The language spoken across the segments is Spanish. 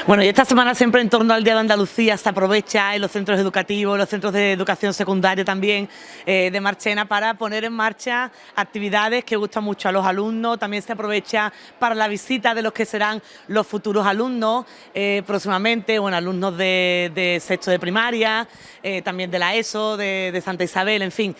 Bueno, y esta semana siempre en torno al Día de Andalucía se aprovecha en los centros educativos, en los centros de educación secundaria también de Marchena para poner en marcha actividades que gustan mucho a los alumnos. También se aprovecha para la visita de los que serán los futuros alumnos próximamente, bueno, alumnos de sexto de primaria, también de la ESO, de Santa Isabel, en fin,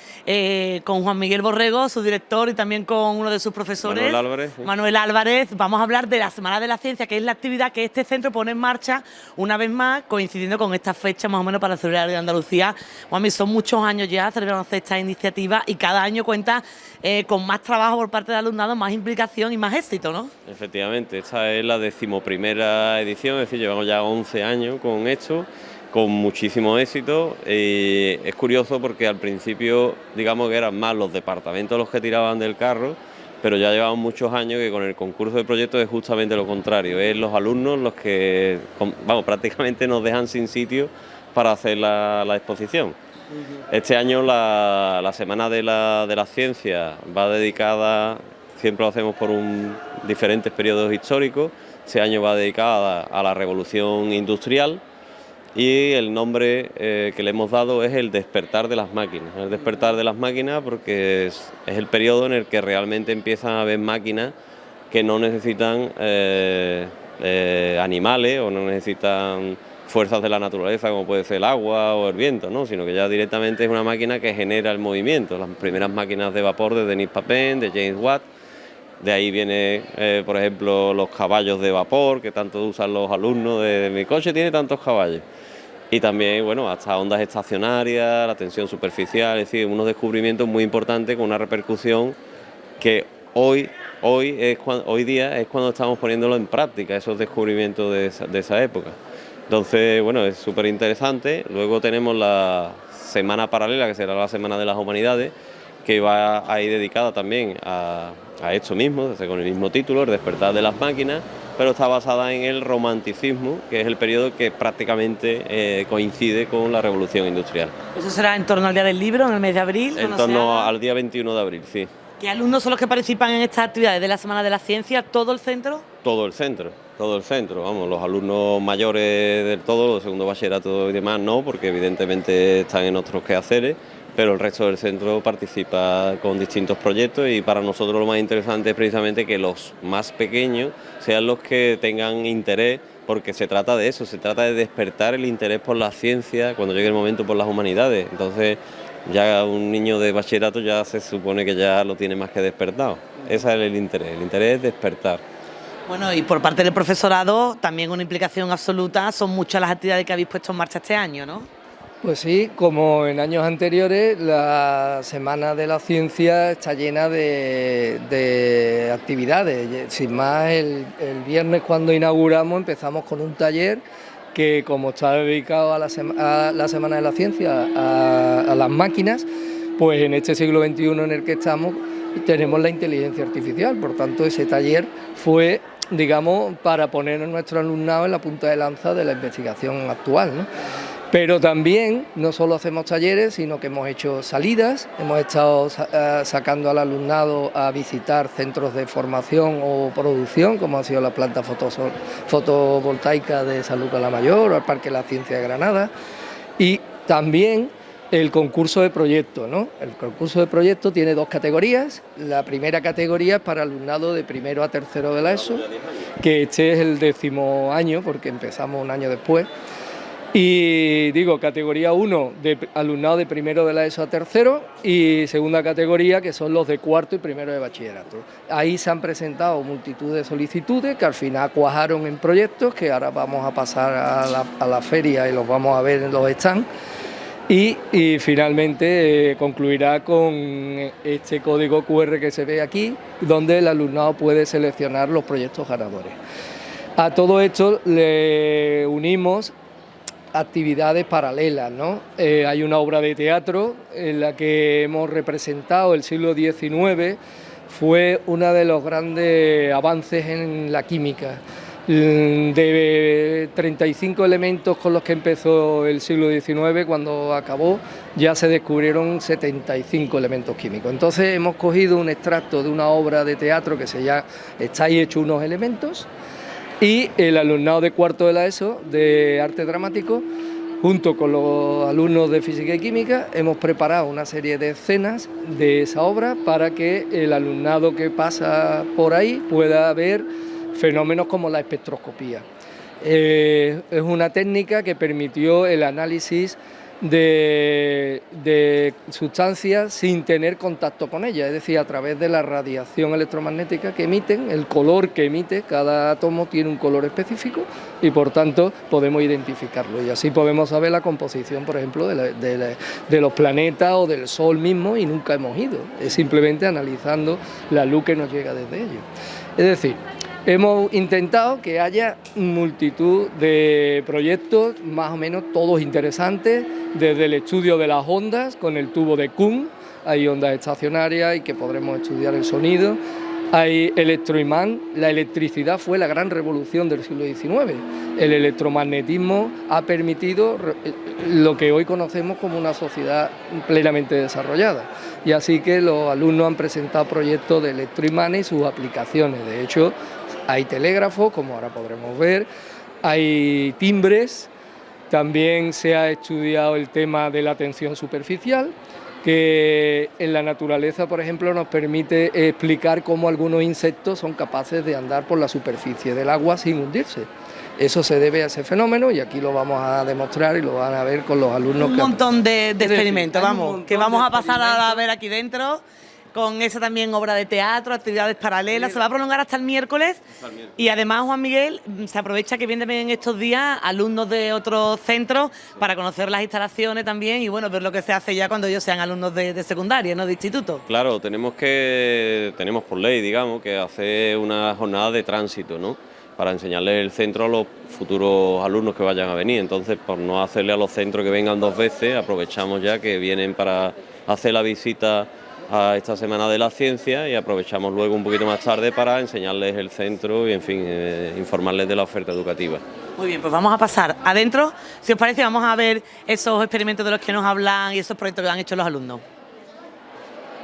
con Juan Miguel Borrego, su director, y también con uno de sus profesores, Manuel Álvarez. Sí. Manuel Álvarez. Vamos a hablar de la Semana de la Ciencia, que es la actividad que este centro pone en marcha una vez más, coincidiendo con esta fecha más o menos para celebrar el Día de Andalucía. Juanmi, son muchos años ya celebrando esta iniciativa y cada año cuenta con más trabajo por parte del alumnado, más implicación y más éxito, ¿no? Efectivamente, esta es la 11ª edición, es decir, llevamos ya 11 años con esto, con muchísimo éxito. Es curioso porque al principio, digamos que eran más los departamentos los que tiraban del carro, pero ya llevamos muchos años que con el concurso de proyectos es justamente lo contrario, es los alumnos los que, vamos, prácticamente nos dejan sin sitio para hacer la exposición. Este año la Semana de la Ciencia va dedicada, siempre lo hacemos por diferentes periodos históricos. Este año va dedicada a la Revolución Industrial y el nombre que le hemos dado es el despertar de las máquinas. El despertar de las máquinas porque es el periodo en el que realmente empiezan a haber máquinas que no necesitan animales o no necesitan fuerzas de la naturaleza como puede ser el agua o el viento, ¿no? Sino que ya directamente es una máquina que genera el movimiento. Las primeras máquinas de vapor de Denis Papin, de James Watt. De ahí viene, por ejemplo, los caballos de vapor que tanto usan los alumnos de mi coche tiene tantos caballos. Y también, bueno, hasta ondas estacionarias, la tensión superficial, es decir, unos descubrimientos muy importantes con una repercusión que hoy día es cuando estamos poniéndolo en práctica, esos descubrimientos de esa época. Entonces, bueno, es súper interesante. Luego tenemos la semana paralela, que será la Semana de las Humanidades, que va a ir dedicada también a esto mismo, con el mismo título, el despertar de las máquinas, pero está basada en el romanticismo, que es el periodo que prácticamente coincide con la Revolución Industrial. ¿Eso será en torno al Día del Libro, en el mes de abril? En torno al día 21 de abril, sí. ¿Qué alumnos son los que participan en estas actividades de la Semana de la Ciencia? ¿Todo el centro? Todo el centro, vamos, los alumnos mayores del todo, los segundo bachillerato y demás no, porque evidentemente están en otros quehaceres, pero el resto del centro participa con distintos proyectos y para nosotros lo más interesante es precisamente que los más pequeños sean los que tengan interés, porque se trata de eso, se trata de despertar el interés por la ciencia cuando llegue el momento por las humanidades. Entonces ya un niño de bachillerato ya se supone que ya lo tiene más que despertado. Ese es el interés es despertar. Bueno, y por parte del profesorado también una implicación absoluta, son muchas las actividades que habéis puesto en marcha este año, ¿no? Pues sí, como en años anteriores, la Semana de la Ciencia está llena de actividades. Sin más, el viernes cuando inauguramos empezamos con un taller que, como está dedicado a la Semana de la Ciencia, a las máquinas, pues en este siglo XXI en el que estamos tenemos la inteligencia artificial. Por tanto, ese taller fue, digamos, para poner a nuestro alumnado en la punta de lanza de la investigación actual, ¿no? Pero también no solo hacemos talleres, sino que hemos hecho salidas, hemos estado sacando al alumnado a visitar centros de formación o producción, como ha sido la planta fotovoltaica de San Lucas la Mayor o el Parque de la Ciencia de Granada, y también el concurso de proyectos, ¿no? El concurso de proyectos tiene dos categorías. La primera categoría es para alumnado de primero a tercero de la ESO, que este es el 10º año, porque empezamos un año después. Y digo, categoría 1 de alumnado de primero de la ESO a tercero y segunda categoría que son los de cuarto y primero de bachillerato. Ahí se han presentado multitud de solicitudes que al final cuajaron en proyectos que ahora vamos a pasar a la feria y los vamos a ver en los stands y finalmente concluirá con este código QR que se ve aquí donde el alumnado puede seleccionar los proyectos ganadores. A todo esto le unimos actividades paralelas, ¿no? Hay una obra de teatro en la que hemos representado el siglo XIX, fue uno de los grandes avances en la química. De 35 elementos con los que empezó el siglo XIX, cuando acabó ya se descubrieron 75 elementos químicos. Entonces hemos cogido un extracto de una obra de teatro que se llama Estáis hechos unos elementos, Y el alumnado de cuarto de la ESO, de arte dramático, junto con los alumnos de física y química, hemos preparado una serie de escenas de esa obra para que el alumnado que pasa por ahí pueda ver fenómenos como la espectroscopía. Es una técnica que permitió el análisis de sustancias sin tener contacto con ellas, es decir, a través de la radiación electromagnética que emiten, el color que emite, cada átomo tiene un color específico y por tanto podemos identificarlo y así podemos saber la composición, por ejemplo, de los planetas o del Sol mismo y nunca hemos ido, es simplemente analizando la luz que nos llega desde ellos. Es decir, hemos intentado que haya multitud de proyectos, más o menos todos interesantes, desde el estudio de las ondas con el tubo de Kuhn, hay ondas estacionarias y que podremos estudiar el sonido, hay electroimán, la electricidad fue la gran revolución del siglo XIX, el electromagnetismo ha permitido lo que hoy conocemos como una sociedad plenamente desarrollada y así que los alumnos han presentado proyectos de electroimanes y sus aplicaciones, de hecho hay telégrafos, como ahora podremos ver, hay timbres, también se ha estudiado el tema de la tensión superficial, que en la naturaleza, por ejemplo, nos permite explicar cómo algunos insectos son capaces de andar por la superficie del agua sin hundirse. Eso se debe a ese fenómeno y aquí lo vamos a demostrar y lo van a ver con los alumnos. Un montón de experimentos, vamos, que vamos a pasar a ver aquí dentro. Con esa también obra de teatro, actividades paralelas, se va a prolongar hasta el miércoles y además Juan Miguel se aprovecha que vienen también estos días alumnos de otros centros para conocer las instalaciones también y bueno, ver lo que se hace ya cuando ellos sean alumnos de secundaria, ¿no?, de instituto. Claro, tenemos por ley, digamos, que hacer una jornada de tránsito, ¿no?, para enseñarles el centro a los futuros alumnos que vayan a venir. Entonces, por no hacerle a los centros que vengan 2 veces, aprovechamos ya que vienen para hacer la visita a esta Semana de la Ciencia y aprovechamos luego un poquito más tarde para enseñarles el centro y, en fin, informarles de la oferta educativa. Muy bien, pues vamos a pasar adentro. Si os parece, vamos a ver esos experimentos de los que nos hablan y esos proyectos que han hecho los alumnos.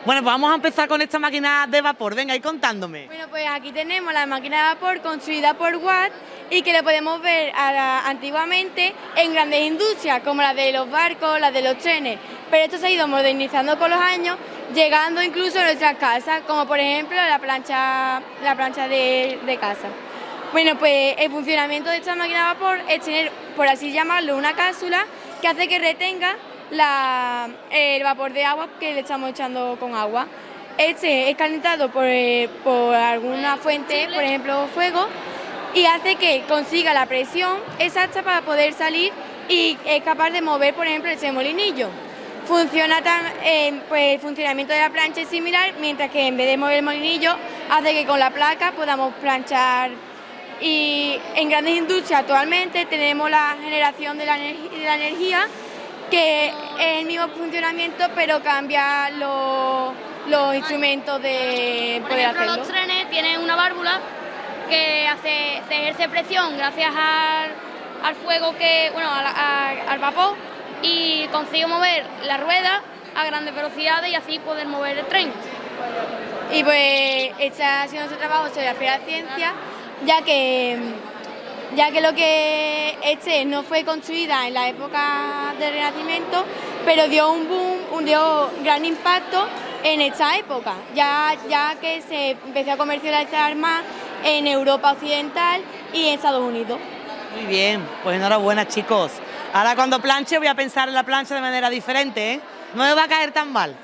Bueno, pues vamos a empezar con esta máquina de vapor. Venga, y contándome. Bueno, pues aquí tenemos la máquina de vapor construida por Watt y que lo podemos ver antiguamente en grandes industrias como las de los barcos, las de los trenes. Pero esto se ha ido modernizando con los años, llegando incluso a nuestras casas, como por ejemplo la plancha de casa. Bueno, pues el funcionamiento de esta máquina de vapor es tener, por así llamarlo, una cápsula que hace que retenga el vapor de agua que le estamos echando con agua. Este es calentado por alguna fuente, por ejemplo fuego, y hace que consiga la presión exacta para poder salir y es capaz de mover, por ejemplo, ese molinillo. Funciona pues el funcionamiento de la plancha es similar, mientras que en vez de mover el molinillo, hace que con la placa podamos planchar. Y en grandes industrias actualmente tenemos la generación de la energía, que es el mismo funcionamiento, pero cambia los instrumentos de poder hacerlo. Por ejemplo, los trenes tienen una válvula que se ejerce presión gracias al fuego al vapor, y consigue mover la rueda a grandes velocidades y así poder mover el tren. Y pues está haciendo ese trabajo sobre la Feria de la Ciencia, ya que lo que no fue construida en la época del Renacimiento, pero dio un boom, dio gran impacto en esta época, ya que se empezó a comercializar más en Europa Occidental y en Estados Unidos. Muy bien, pues enhorabuena, chicos. Ahora cuando planche voy a pensar en la plancha de manera diferente, ¿eh? No me va a caer tan mal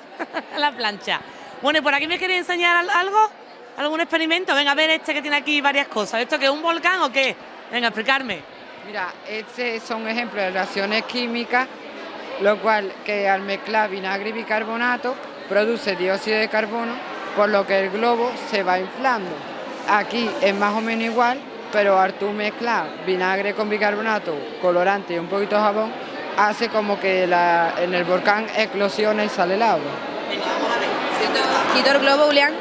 la plancha. Bueno, y por aquí me queréis enseñar algo, algún experimento. Venga, a ver este que tiene aquí varias cosas. ¿Esto qué es, un volcán o qué? Venga, explicarme. Mira, estos son ejemplos de reacciones químicas, lo cual que al mezclar vinagre y bicarbonato produce dióxido de carbono, por lo que el globo se va inflando. Aquí es más o menos igual, pero al tú mezclar vinagre con bicarbonato, colorante y un poquito de jabón, hace como que en el volcán eclosiona y sale el agua. Venga, vamos a ver. Quito el globo, Julián.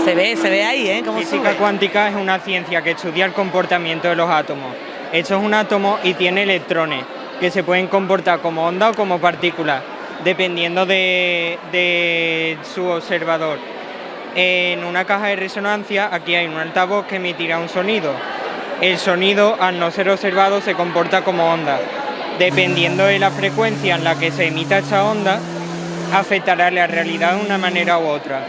Se ve ahí, ¿eh? Cómo Física sube. cuántica es una ciencia que estudia el comportamiento de los átomos. Esto es un átomo y tiene electrones, que se pueden comportar como ondas o como partículas. dependiendo de su observador. En una caja de resonancia aquí hay un altavoz que emitirá un sonido. El sonido, al no ser observado, se comporta como onda. Dependiendo de la frecuencia en la que se emita esta onda, afectará la realidad de una manera u otra.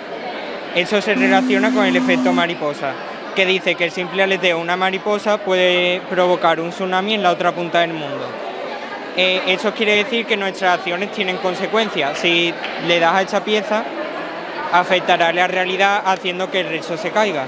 Eso se relaciona con el efecto mariposa, que dice que el simple aleteo de una mariposa puede provocar un tsunami en la otra punta del mundo. Eso quiere decir que nuestras acciones tienen consecuencias. Si le das a esta pieza, afectará la realidad haciendo que el resto se caiga.